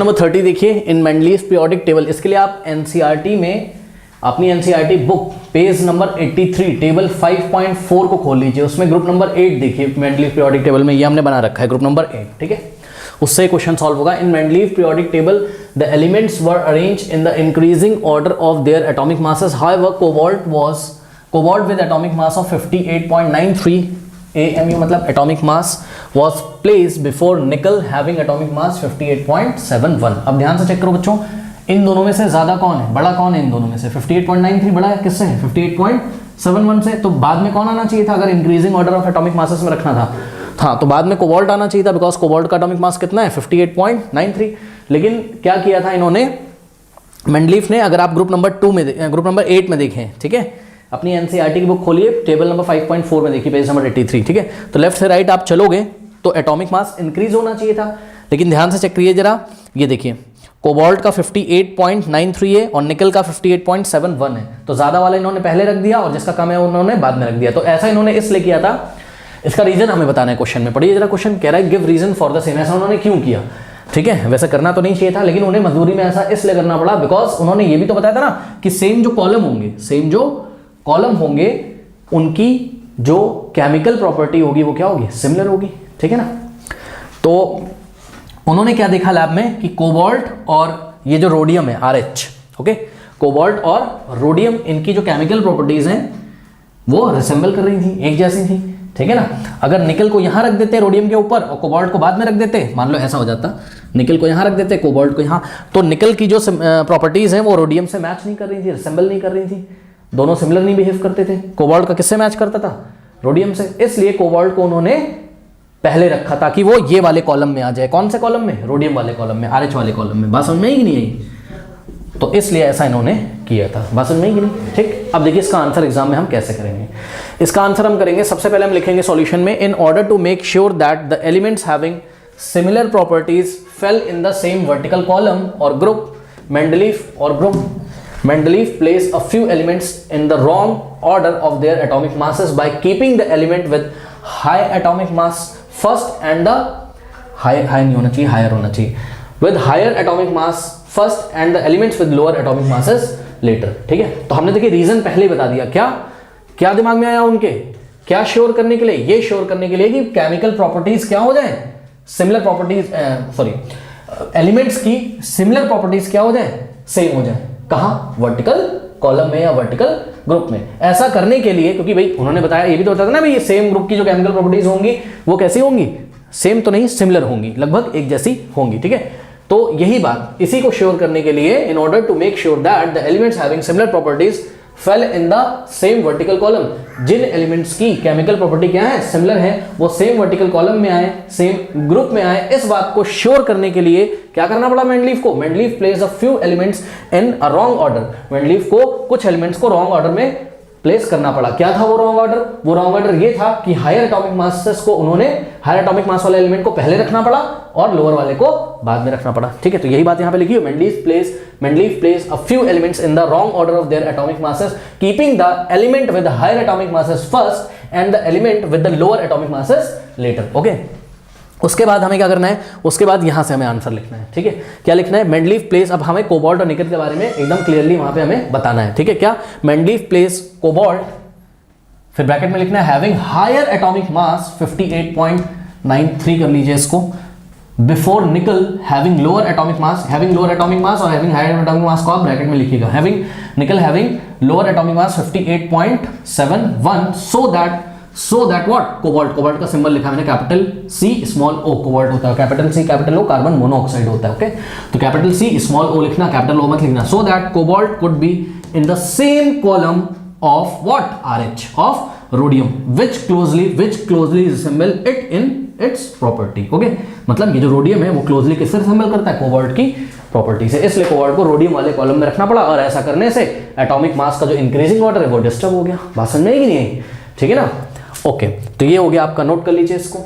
Number 30 देखिए, इन Mendeleev periodic table, इसके लिए आप एनसीईआरटी में अपनी NCERT book page number 83 table 5.4 को खोल लीजिए, उसमें ग्रुप नंबर 8 देखिए मेंडलीव पीरियोडिक टेबल में, ये हमने बना रखा है ग्रुप नंबर 8, ठीक है, उससे क्वेश्चन सॉल्व होगा। In Mendeleev periodic table the elements were arranged in the increasing order of their atomic masses, however cobalt with atomic mass of 58.93 AMU मतलब atomic mass was placed before nickel having atomic mass 58.71। अब ध्यान से check करो बच्चों, इन दोनों में से ज्यादा कौन है, बड़ा कौन है इन दोनों में से, 58.93 बड़ा है किससे, 58.71 से, तो बाद में कौन आना चाहिए था अगर increasing order of atomic masses में रखना था, हाँ तो बाद में कोबाल्ट आना चाहिए था, बिकॉज कोबाल्ट का एटॉमिक मास कितना है 58.93। लेकिन क्या किया था इन्होंने, मेंडलीव ने, अगर आप ग्रुप नंबर 8 में देखें, ठीक है, अपनी एनसीईआरटी की बुक खोलिए, टेबल नंबर 5.4 में देखिए पेज नंबर 83, ठीक है, तो लेफ्ट से राइट आप चलोगे तो एटॉमिक मास इंक्रीज होना चाहिए था, लेकिन ध्यान से चेक करिए जरा, ये देखिए कोबाल्ट का 58.93 है और निकल का 58.71 है, तो ज्यादा वाला इन्होंने पहले रख दिया और जिसका कम है उन्होंने बाद में रख दिया। तो ऐसा इन्होंने इसलिए किया था, इसका रीजन हमें बताना है क्वेश्चन में, पढ़िए जरा क्वेश्चन कह रहा है give reason for the same, ऐसा उन्होंने क्यों किया, ठीक है, वैसे करना तो नहीं चाहिए था लेकिन उन्हें मजबूरी में ऐसा इसलिए करना पड़ा बिकॉज उन्होंने ये भी तो बताया था ना कि सेम जो कॉलम होंगे उनकी जो केमिकल प्रॉपर्टी होगी वो क्या होगी, सिमिलर होगी, ठीक है ना। तो उन्होंने क्या देखा लैब में कि कोबाल्ट और ये जो रोडियम है RH, ओके, कोबाल्ट और रोडियम इनकी जो केमिकल प्रॉपर्टीज हैं वो रिसेंबल कर रही थी, एक जैसी थी, ठीक है ना। अगर निकल को यहां रख देते रोडियम के ऊपर और कोबाल्ट को बाद में रख देते, मान लो ऐसा हो जाता, निकल को यहां रख देते कोबाल्ट को यहां, तो निकल की जो प्रॉपर्टीज हैं वो रोडियम से मैच नहीं कर रही थी, रिसेंबल नहीं कर रही थी, दोनों सिमिलर नहीं बिहेव करते थे। कोबाल्ट का किससे मैच करता था, रोडियम से, इसलिए कोबाल्ट को उन्होंने पहले रखा ताकि वो ये वाले कॉलम में आ जाए, कौन से कॉलम में, रोडियम वाले कॉलम में, RH वाले कॉलम में। बात समझ में आई कि नहीं आई, तो इसलिए ऐसा इन्होंने किया था, बात समझ में आई कि नहीं, ठीक। अब देखिए इसका आंसर एग्जाम में हम कैसे करेंगे, इसका आंसर हम करेंगे, सबसे पहले हम लिखेंगे सॉल्यूशन में, in order to make sure that the elements having similar properties fell in the same vertical column और group, Mendeleev placed a few elements in the wrong order of their atomic masses by keeping the element with high atomic mass first and the higher होना चाहिए with higher atomic mass first and the elements with lower atomic masses later, ठीक है। तो हमने देखिए reason पहले ही बता दिया, क्या दिमाग में आया उनके, क्या श्योर करने के लिए, ये श्योर करने के लिए कि केमिकल प्रॉपर्टीज क्या हो जाए, सिमिलर प्रॉपर्टीज, एलिमेंट्स की सिमिलर प्रॉपर्टीज क्या हो जाए, सेम हो जाए, कहां, वर्टिकल कॉलम में या वर्टिकल ग्रुप में। ऐसा करने के लिए, क्योंकि भाई उन्होंने बताया, ये भी तो बताया था ना भाई, ये सेम ग्रुप की जो केमिकल प्रॉपर्टीज होंगी वो कैसी होंगी, सेम तो नहीं, सिमिलर होंगी, लगभग एक जैसी होंगी, ठीक है। तो यही बात, इसी को श्योर करने के लिए, in order to make sure that the elements having similar properties fell in the same vertical column, जिन एलिमेंट्स की केमिकल प्रॉपर्टी क्या है, सिमिलर है, वो सेम वर्टिकल कॉलम में आए, सेम ग्रुप में आए, इस बात को श्योर करने के लिए क्या करना पड़ा मेंडलीव को, Mendeleev place a few elements in a wrong order, Mendeleev को कुछ एलिमेंट्स को रॉन्ग ऑर्डर में प्लेस करना पड़ा। क्या था वो रॉन्ग ऑर्डर, वो रॉन्ग ऑर्डर ये था कि हायर एटॉमिक मासेस को उन्होंने, हायर एटॉमिक मास वाले एलिमेंट को पहले रखना पड़ा और लोअर वाले को बाद में रखना पड़ा, ठीक है। तो यही बात यहां पे लिखी है, Mendeleev placed a few elements in the wrong order of their atomic masses, keeping the element with the higher atomic masses first and the element with the lower atomic masses later, okay। उसके बाद हमें क्या करना है, उसके बाद यहां से हमें आंसर लिखना है, ठीक है। क्या लिखना है, Mendeleev place, अब हमें कोबाल्ट और निकल के बारे में एकदम क्लियरली वहां पे हमें बताना है, ठीक है। क्या, Mendeleev place कोबाल्ट, फिर ब्रैकेट में लिखना है हैविंग हायर एटॉमिक मास 58.93 कर लीजिए इसको, बिफोर निकल हैविंग लोअर एटॉमिक मास, और हैविंग हायर एटॉमिक मास को आप ब्रैकेट में लिखिएगा, हैविंग निकल having lower atomic mass 58.71, so that what, cobalt का सिंबल लिखा मैंने capital C small o, cobalt होता है capital C capital O, carbon monoxide होता है, ओके। तो कैपिटल C स्मॉल o लिखना, कैपिटल O मत लिखना, so that cobalt could be in the same column of what, RH, of rhodium, which closely resemble it in its property, okay. मतलब ये जो rhodium है वो क्लोजली किससे रिसेंबल करता है, कोबाल्ट की प्रॉपर्टी से, इसलिए कोबाल्ट को रोडियम वाले कॉलम में रखना पड़ा, और ऐसा करने से एटॉमिक मास का जो इंक्रीजिंग ऑर्डर है वो डिस्टर्ब हो गया। बात समझ में आई कि नहीं, ठीक है ना, ओके। तो ये हो गया आपका, नोट कर लीजिए इसको।